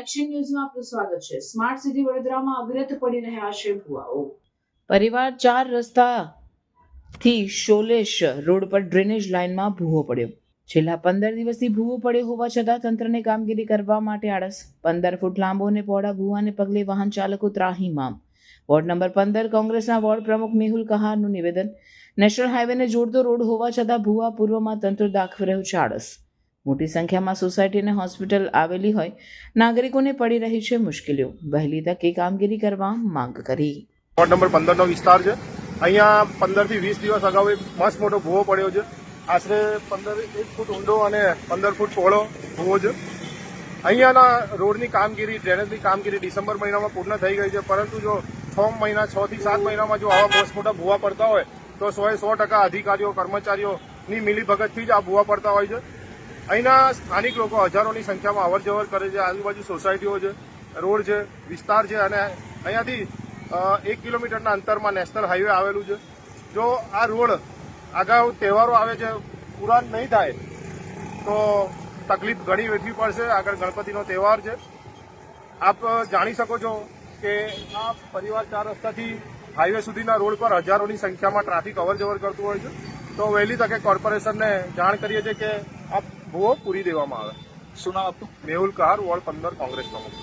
Action ન્યૂઝમાં આપનું સ્વાગત છે। સ્માર્ટ સિટી વડોદરામાં અવિરત પડી રહ્યા છે ભૂવાઓ। પરિવાર 4 રસ્તાથી શોલેશ રોડ પર ડ્રેનેજ લાઇનમાં ભૂવો પડ્યો। છેલ્લા 15 દિવસથી ભૂવો પડ્યો હોવા છતાં તંત્રને કામગીરી કરવા માટે આળસ। 15 ફૂટ લાંબો અને પહોળા ભૂવાને પગલે વાહન ચાલકો ત્રાહિમામ। વોર્ડ નંબર 15 કોંગ્રેસના વોર્ડ પ્રમુખ મેહુલ કહારનું નિવેદન। નેશનલ હાઈવેને જોડતો રોડ હોવા છતાં ભૂવા પૂર્વમાં તંત્ર દાખવી રહ્યું છે આળસ। મોટી સંખ્યામાં સોસાયટી અને હોસ્પિટલ આવેલી હોય નાગરિકોને પડી રહી છે મુશ્કેલીઓ। વહેલી તકે કામગીરી કરવા માંગ કરી। વોર્ડ નંબર 15 નો વિસ્તાર છે। અહીંયા 15 થી 20 દિવસ અગાઉ એક મસ્ત મોટો ભૂવો પડ્યો છે। આશરે 1 ફૂટ ઊંડો અને 15 ફૂટ પહોળો ભૂવો છે। અહીંયાના રોડની કામગીરી, ડ્રેનેજની કામગીરી ડિસેમ્બર મહિનામાં પૂર્ણ થઈ ગઈ છે, પરંતુ જો 6 થી 7 મહિનામાં જો આવા મસ્ત મોટા ભૂવા પડતા હોય તો 100% અધિકારીઓ, કર્મચારીઓની મિલીભગતથી જ આ ભૂવા પડતા હોય છે। અહીંના સ્થાનિક લોકો હજારોની સંખ્યામાં અવર જવર કરે છે। આજુબાજુ સોસાયટીઓ છે, રોડ છે, વિસ્તાર છે અને અહીંયાથી 1 કિલોમીટરના અંતરમાં નેશનલ હાઈવે આવેલું છે। જો આ રોડ અગાઉ તહેવારો આવે છે, પૂરા નહીં થાય તો તકલીફ ઘણી વેઠવી પડશે। આગળ ગણપતિનો તહેવાર છે। આપ જાણી શકો છો કે આ પરિવાર 4 રસ્તાથી હાઈવે સુધીના રોડ પર હજારોની સંખ્યામાં ટ્રાફિક અવર જવર કરતું હોય છે। તો વહેલી તકે કોર્પોરેશનને જાણ કરીએ છીએ કે આ ભૂવો પૂરી દેવામાં આવે। શું નામ આપનું? મેહુલ કહાર, વોર્ડ 15 કોંગ્રેસ પ્રમુખ।